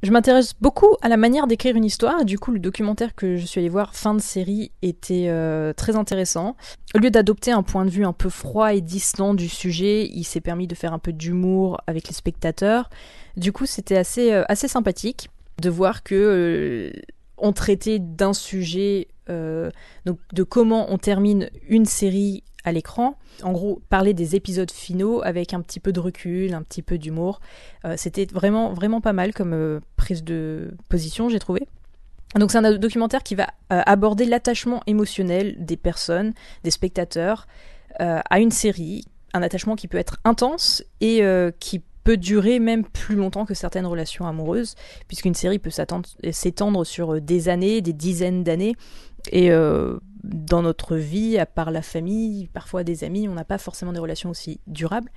Je m'intéresse beaucoup à la manière d'écrire une histoire, et du coup le documentaire que je suis allée voir, fin de série, était très intéressant. Au lieu d'adopter un point de vue un peu froid et distant du sujet, il s'est permis de faire un peu d'humour avec les spectateurs. Du coup c'était assez sympathique de voir que on traitait d'un sujet, donc de comment on termine une série à l'écran. En gros, parler des épisodes finaux avec un petit peu de recul, un petit peu d'humour. C'était vraiment, vraiment pas mal comme prise de position, j'ai trouvé. Donc c'est un documentaire qui va aborder l'attachement émotionnel des personnes, des spectateurs, à une série. Un attachement qui peut être intense et qui peut durer même plus longtemps que certaines relations amoureuses, puisqu'une série peut s'étendre sur des années, des dizaines d'années. Et dans notre vie, à part la famille, parfois des amis, on n'a pas forcément des relations aussi durables.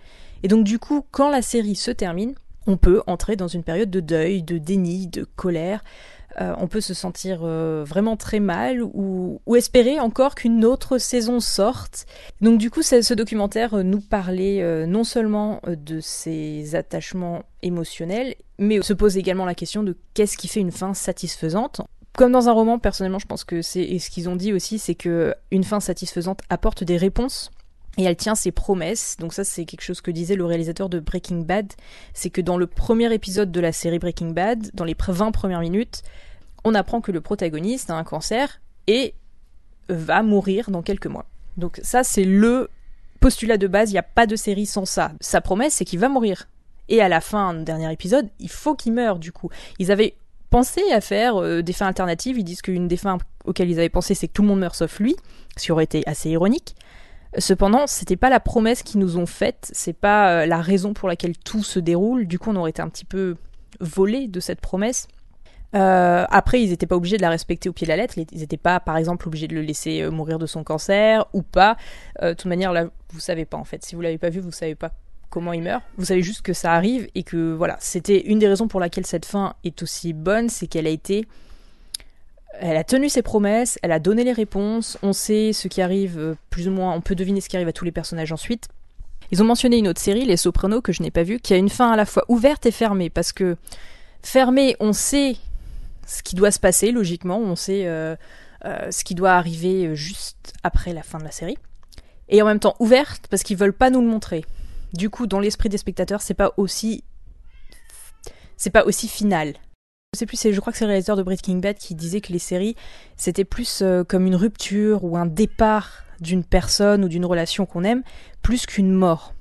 Et donc du coup, quand la série se termine, on peut entrer dans une période de deuil, de déni, de colère. On peut se sentir vraiment très mal ou espérer encore qu'une autre saison sorte. Donc du coup, ce documentaire nous parlait non seulement de ces attachements émotionnels, mais se pose également la question de qu'est-ce qui fait une fin satisfaisante. Comme dans un roman, personnellement, je pense que et ce qu'ils ont dit aussi, c'est que une fin satisfaisante apporte des réponses et elle tient ses promesses. Donc ça, c'est quelque chose que disait le réalisateur de Breaking Bad, c'est que dans le premier épisode de la série Breaking Bad, dans les 20 premières minutes, on apprend que le protagoniste a un cancer et va mourir dans quelques mois. Donc ça, c'est le postulat de base, il n'y a pas de série sans ça. Sa promesse, c'est qu'il va mourir. Et à la fin du dernier épisode, il faut qu'il meure, du coup. Ils avaient pensé à faire des fins alternatives. Ils disent qu'une des fins auxquelles ils avaient pensé, c'est que tout le monde meurt sauf lui, ce qui aurait été assez ironique. Cependant, c'était pas la promesse qu'ils nous ont faite, c'est pas la raison pour laquelle tout se déroule. Du coup, on aurait été un petit peu volé de cette promesse. Après, ils n'étaient pas obligés de la respecter au pied de la lettre. Ils n'étaient pas, par exemple, obligés de le laisser mourir de son cancer ou pas. De toute manière, là, vous savez pas en fait. Si vous l'avez pas vu, vous savez pas comment il meurt. Vous savez juste que ça arrive et que voilà, c'était une des raisons pour laquelle cette fin est aussi bonne, c'est qu'elle a tenu ses promesses, elle a donné les réponses, on sait ce qui arrive plus ou moins, on peut deviner ce qui arrive à tous les personnages ensuite. Ils ont mentionné une autre série, Les Sopranos, que je n'ai pas vue, qui a une fin à la fois ouverte et fermée, parce que fermée, on sait ce qui doit se passer, logiquement, on sait ce qui doit arriver juste après la fin de la série, et en même temps ouverte, parce qu'ils veulent pas nous le montrer. Du coup, dans l'esprit des spectateurs, c'est pas aussi final. Je crois que c'est le réalisateur de Breaking Bad qui disait que les séries, c'était plus comme une rupture ou un départ d'une personne ou d'une relation qu'on aime, plus qu'une mort.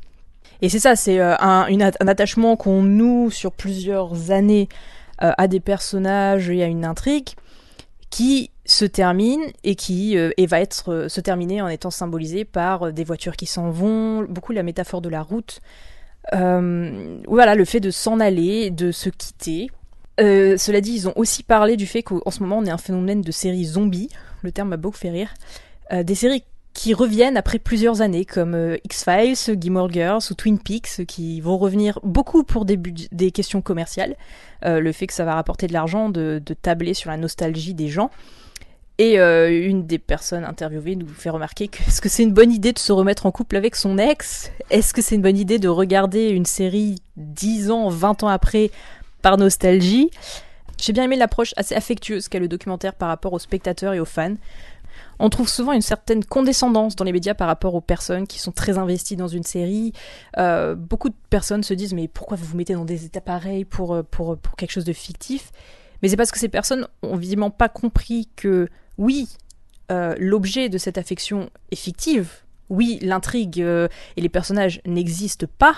Et c'est ça, c'est un attachement qu'on noue sur plusieurs années à des personnages et à une intrigue qui se termine et qui va se terminer en étant symbolisé par des voitures qui s'en vont, beaucoup la métaphore de la route, voilà, le fait de s'en aller, de se quitter. Cela dit, ils ont aussi parlé du fait qu'en ce moment on est un phénomène de séries zombies, le terme m'a beaucoup fait rire, des séries qui reviennent après plusieurs années, comme X-Files, Gilmore Girls ou Twin Peaks, qui vont revenir beaucoup pour des questions commerciales, le fait que ça va rapporter de l'argent, de tabler sur la nostalgie des gens. Et une des personnes interviewées nous fait remarquer que est-ce que c'est une bonne idée de se remettre en couple avec son ex ? Est-ce que c'est une bonne idée de regarder une série 10 ans, 20 ans après par nostalgie ? J'ai bien aimé l'approche assez affectueuse qu'a le documentaire par rapport aux spectateurs et aux fans. On trouve souvent une certaine condescendance dans les médias par rapport aux personnes qui sont très investies dans une série. Beaucoup de personnes se disent « mais pourquoi vous vous mettez dans des états pareils pour quelque chose de fictif ?» Mais c'est parce que ces personnes ont visiblement pas compris que, oui, l'objet de cette affection est fictive. Oui, l'intrigue et les personnages n'existent pas,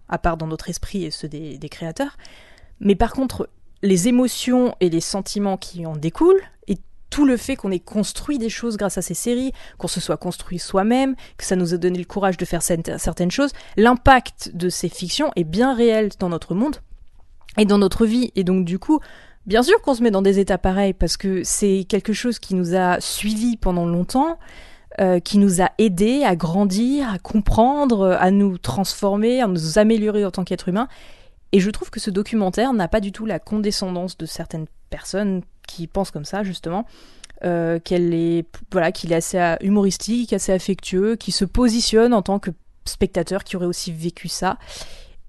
à part dans notre esprit et ceux des créateurs. Mais par contre, les émotions et les sentiments qui en découlent, et tout le fait qu'on ait construit des choses grâce à ces séries, qu'on se soit construit soi-même, que ça nous a donné le courage de faire certaines choses, l'impact de ces fictions est bien réel dans notre monde et dans notre vie. Et donc du coup, bien sûr qu'on se met dans des états pareils, parce que c'est quelque chose qui nous a suivis pendant longtemps, qui nous a aidés à grandir, à comprendre, à nous transformer, à nous améliorer en tant qu'être humain. Et je trouve que ce documentaire n'a pas du tout la condescendance de certaines personnes qui pensent comme ça, justement, qu'il est assez humoristique, assez affectueux, qui se positionne en tant que spectateur qui aurait aussi vécu ça.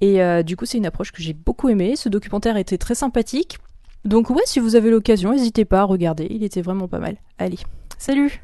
Et du coup, c'est une approche que j'ai beaucoup aimée. Ce documentaire était très sympathique. Donc ouais, si vous avez l'occasion, n'hésitez pas à regarder, il était vraiment pas mal. Allez, salut!